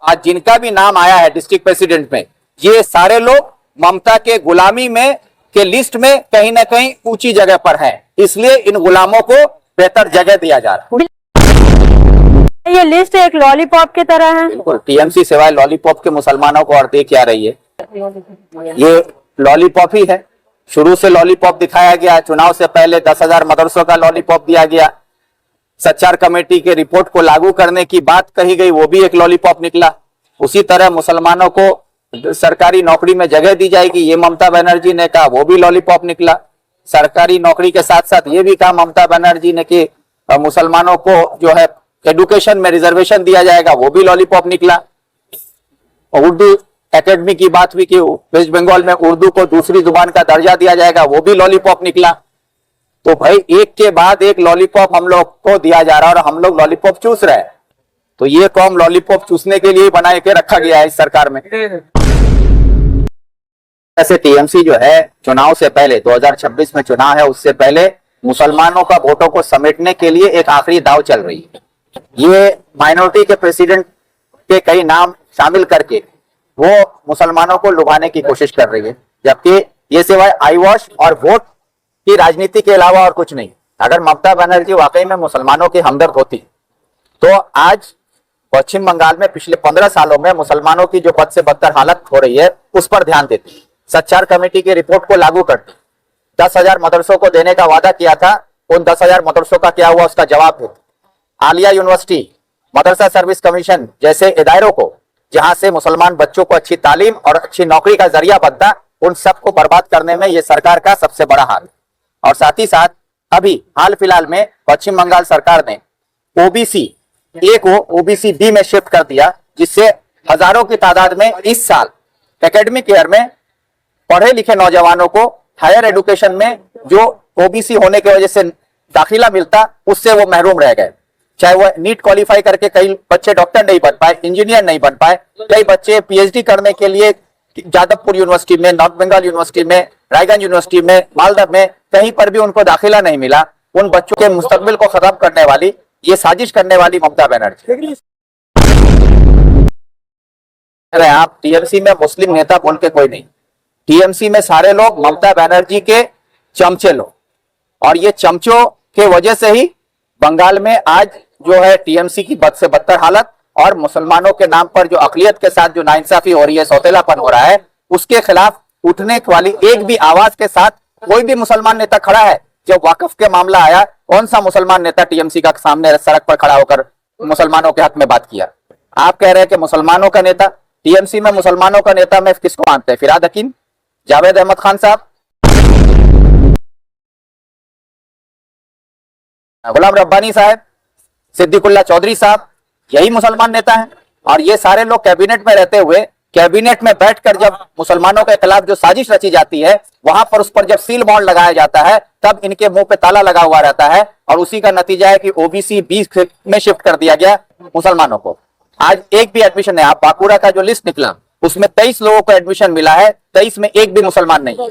आज जिनका भी नाम आया है डिस्ट्रिक्ट प्रेसिडेंट में, ये सारे लोग ममता के गुलामी में के लिस्ट में कहीं ना कहीं ऊंची जगह पर हैं। इसलिए इन गुलामों को बेहतर जगह दिया जा रहा है। ये लिस्ट एक लॉलीपॉप की तरह है। बिल्कुल, टीएमसी सिवाय लॉलीपॉप के मुसलमानों को और दे क्या रही है? ये लॉलीपॉप ही है। शुरू से लॉलीपॉप दिखाया गया। चुनाव से पहले 10,000 मदरसों का लॉलीपॉप दिया गया। सच्चार कमेटी के रिपोर्ट को लागू करने की बात कही गई, वो भी एक लॉलीपॉप निकला। उसी तरह मुसलमानों को सरकारी नौकरी में जगह दी जाएगी, ये ममता बनर्जी ने कहा, वो भी लॉलीपॉप निकला। सरकारी नौकरी के साथ साथ ये भी कहा ममता बनर्जी ने कि मुसलमानों को जो है एजुकेशन में रिजर्वेशन दिया जाएगा, वो भी लॉलीपॉप निकला। उर्दू एकेडमी की बात हुई कि वेस्ट बंगाल में उर्दू को दूसरी जुबान का दर्जा दिया जाएगा, वो भी लॉलीपॉप निकला। तो भाई एक के बाद एक लॉलीपॉप हम लोग को दिया जा रहा है और हम लोग लॉलीपॉप चूस रहे हैं। तो ये कौम लॉलीपॉप चूसने के लिए बना के रखा गया है इस सरकार में। ऐसे टीएमसी जो है चुनाव से पहले 2026 में चुनाव है, उससे पहले मुसलमानों का वोटों को समेटने के लिए एक आखिरी दाव चल रही है। ये माइनॉरिटी के प्रेसिडेंट के कई नाम शामिल करके वो मुसलमानों को लुभाने की कोशिश कर रही है, जबकि ये सिवाय आई वॉश और वोट की राजनीति के अलावा और कुछ नहीं। अगर ममता बनर्जी वाकई में मुसलमानों की हमदर्द होती तो आज पश्चिम बंगाल में पिछले 15 सालों में मुसलमानों की जो बद से बदतर हालत हो रही है उस पर ध्यान देती, सच्चार कमेटी की रिपोर्ट को लागू करती, 10,000 मदरसों को देने का वादा किया था, उन 10,000 मदरसों का क्या हुआ उसका जवाब देती। आलिया यूनिवर्सिटी, मदरसा सर्विस कमीशन जैसे इदारों को जहां से मुसलमान बच्चों को अच्छी तालीम और अच्छी नौकरी का जरिया बनता, उन सबको बर्बाद करने में यह सरकार का सबसे बड़ा हाथ। और साथ ही साथ अभी हाल फिलहाल में पश्चिम बंगाल सरकार ने ओबीसी ए को ओबीसी बी में शिफ्ट कर दिया, जिससे हजारों की तादाद में इस साल एकेडमिक ईयर में पढ़े लिखे नौजवानों को हायर एजुकेशन में जो ओबीसी होने की वजह से दाखिला मिलता उससे वो महरूम रह गए। चाहे वो नीट क्वालिफाई करके कई बच्चे डॉक्टर नहीं बन पाए, इंजीनियर नहीं बन पाए, कई बच्चे पीएचडी करने के लिए जादवपुर यूनिवर्सिटी में, नॉर्थ बंगाल यूनिवर्सिटी में, रायगंज यूनिवर्सिटी में, मालदा में कहीं पर भी उनको दाखिला नहीं मिला। उन बच्चों के मुस्तकबिल को खत्म करने वाली ये साजिश करने वाली ममता बनर्जी। अरे आप टीएमसी में मुस्लिम नेता बोल के कोई नहीं, टीएमसी में सारे लोग ममता बनर्जी के चमचे लोग, और ये चमचों के वजह से ही बंगाल में आज जो है टीएमसी की बद से बदतर हालत और मुसलमानों के नाम पर जो अकलियत के साथ जो नाइंसाफी हो रही है, सौतेलापन हो रहा है, उसके खिलाफ उठने वाली एक भी आवाज के साथ कोई भी मुसलमान नेता खड़ा है। जब वाकफ के मामला आया, कौन सा मुसलमान नेता टीएमसी का सामने सड़क पर खड़ा होकर मुसलमानों के हक में बात किया? आप कह रहे हैं कि मुसलमानों का नेता, टीएमसी में मुसलमानों का नेता में किसको मानते हैं? फिराद हकीम, जावेद अहमद खान साहब, गुलाम रब्बानी साहब, सिद्दीकुल्ला चौधरी साहब, यही मुसलमान नेता हैं। और ये सारे लोग कैबिनेट में रहते हुए, कैबिनेट में बैठकर जब मुसलमानों के खिलाफ जो साजिश रची जाती है, वहां पर उस पर जब सील बॉन्ड लगाया जाता है, तब इनके मुंह पे ताला लगा हुआ रहता है। और उसी का नतीजा है कि ओबीसी 20 में शिफ्ट कर दिया गया मुसलमानों को। आज एक भी एडमिशन नहीं, आप बांकुड़ा का जो लिस्ट निकला उसमें 23 लोगों को एडमिशन मिला है, 23 में एक भी मुसलमान नहीं है।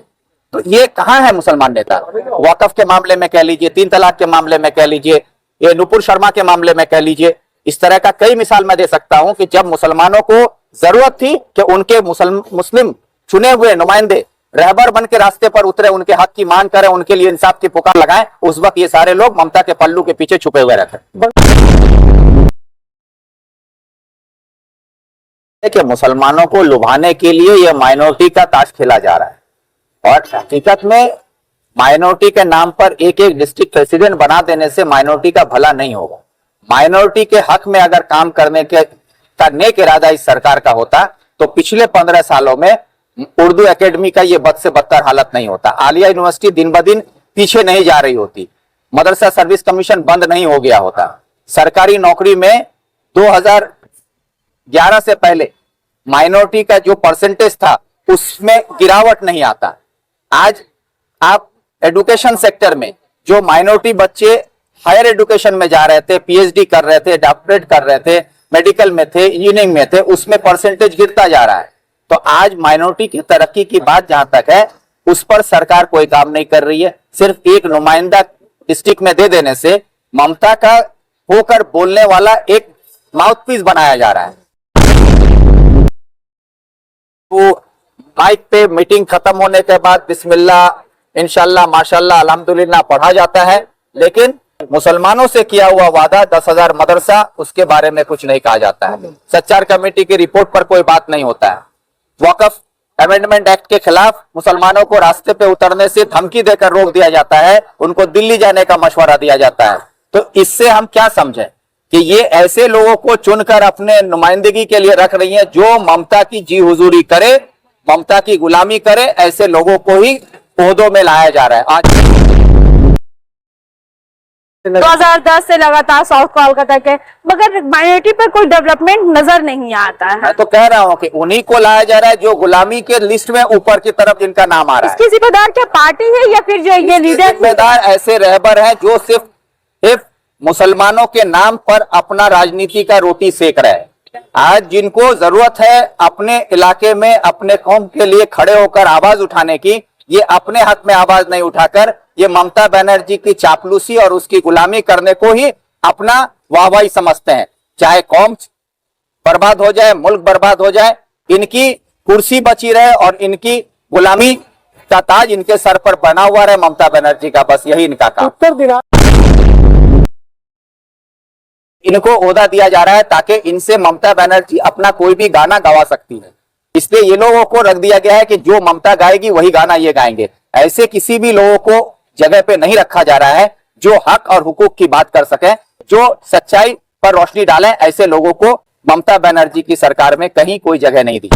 तो ये कहां है मुसलमान नेता? वक्फ के मामले में कह लीजिए, 3 तलाक के मामले में कह लीजिए, ये नुपुर शर्मा के मामले में कह लीजिए, इस तरह का कई मिसाल मैं दे सकता हूं कि जब मुसलमानों को जरूरत थी कि उनके मुस्लिम चुने हुए नुमाइंदे रहबर बन के रास्ते पर उतरे, उनके हक की मांग करें, उनके लिए इंसाफ की पुकार लगाएं, उस वक्त ये सारे लोग ममता के पल्लू के पीछे छुपे हुए रहते। कि मुसलमानों को लुभाने के लिए यह माइनॉरिटी का ताश खेला जा रहा है, और हकीकत में माइनॉरिटी के नाम पर एक एक डिस्ट्रिक्ट प्रेसिडेंट बना देने से माइनॉरिटी का भला नहीं होगा। माइनॉरिटी के हक में अगर काम करने का नेक इरादा इस सरकार का होता तो पिछले 15 सालों में उर्दू एकेडमी का ये बद से बदतर हालत नहीं होता, आलिया यूनिवर्सिटी दिन ब दिन पीछे नहीं जा रही होती, मदरसा सर्विस कमीशन बंद नहीं हो गया होता, सरकारी नौकरी में 2011 से पहले माइनॉरिटी का जो परसेंटेज था उसमें गिरावट नहीं आता। आज आप एजुकेशन सेक्टर में जो माइनॉरिटी बच्चे हायर एजुकेशन में जा रहे थे, पीएचडी कर रहे थे, डॉक्टरेट कर रहे थे, मेडिकल में थे, इंजीनियरिंग में थे, उसमें परसेंटेज गिरता जा रहा है। तो आज माइनॉरिटी की तरक्की की बात जहां तक है, उस पर सरकार कोई काम नहीं कर रही है। सिर्फ एक नुमाइंदा डिस्ट्रिक्ट में दे देने से ममता का होकर बोलने वाला एक माउथपीस बनाया जा रहा है। वो माइक पे मीटिंग खत्म होने के बाद बिस्मिल्लाह इंशाल्लाह माशाल्लाह अल्हम्दुलिल्लाह पढ़ा जाता है, लेकिन मुसलमानों से किया हुआ वादा 10,000 मदरसा उसके बारे में कुछ नहीं कहा जाता है। सच्चार कमेटी की रिपोर्ट पर कोई बात नहीं होता है। वक्फ अमेंडमेंट एक्ट के खिलाफ मुसलमानों को रास्ते पे उतरने से धमकी देकर रोक दिया जाता है, उनको दिल्ली जाने का मशवरा दिया जाता है। तो इससे हम क्या समझें कि ये ऐसे लोगों को चुनकर अपने नुमाइंदगी के लिए रख रही हैं जो ममता की जी हुजूरी करे, ममता की गुलामी करे, ऐसे लोगों को ही ओहदों में लाया जा रहा है। आज 2010 से लगातार साउथ कोलकाता के, मगर माइनॉरिटी पर कोई डेवलपमेंट नजर नहीं आता है। मैं तो कह रहा हूं कि उन्हीं को लाया जा रहा है जो गुलामी के लिस्ट में ऊपर की तरफ जिनका नाम आ रहा है। इसकी जिम्मेदार क्या पार्टी है या फिर जो ये लीडर? जिम्मेदार ऐसे रहबर हैं जो सिर्फ मुसलमानों के नाम पर अपना राजनीति का रोटी सेक रहे हैं। आज जिनको जरूरत है अपने इलाके में अपने कौम के लिए खड़े होकर आवाज उठाने की, ये अपने हक में आवाज नहीं उठाकर ये ममता बनर्जी की चापलूसी और उसकी गुलामी करने को ही अपना वाहवाही समझते हैं। चाहे कौम बर्बाद हो जाए, मुल्क बर्बाद हो जाए, इनकी कुर्सी बची रहे और इनकी गुलामी का ताज इनके सर पर बना हुआ रहे ममता बनर्जी का, बस यही इनका काम। उत्तर दिना इनको ओहदा दिया जा रहा है ताकि इनसे ममता बनर्जी अपना कोई भी गाना गवा सकती है, इसलिए ये लोगों को रख दिया गया है कि जो ममता गाएगी वही गाना ये गाएंगे। ऐसे किसी भी लोगों को जगह पे नहीं रखा जा रहा है जो हक और हुकूक की बात कर सके, जो सच्चाई पर रोशनी डालें। ऐसे लोगों को ममता बनर्जी की सरकार में कहीं कोई जगह नहीं दी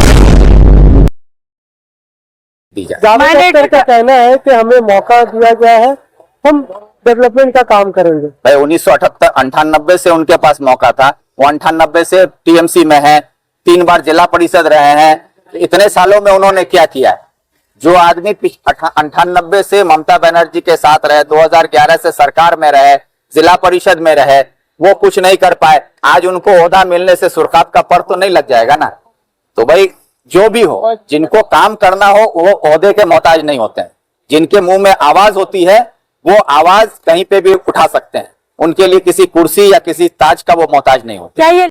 जाए। ज्यादातर का कहना है कि हमें मौका दिया गया है, हम डेवलपमेंट का काम करेंगे। भाई 1998 से उनके पास मौका था, वो 98 से टीएमसी में है, 3 बार जिला परिषद रहे हैं। इतने सालों में उन्होंने क्या किया है? जो आदमी 98 से ममता बनर्जी के साथ रहे, 2011 से सरकार में रहे, जिला परिषद में रहे, वो कुछ नहीं कर पाए। आज उनको ओहदा मिलने से सुरखाब का पर तो नहीं लग जाएगा ना। तो भाई जो भी हो, जिनको काम करना हो वो ओहदे के मोहताज नहीं होते हैं। जिनके मुंह में आवाज होती है वो आवाज कहीं पे भी उठा सकते हैं, उनके लिए किसी कुर्सी या किसी ताज का वो मोहताज नहीं होते। क्या ये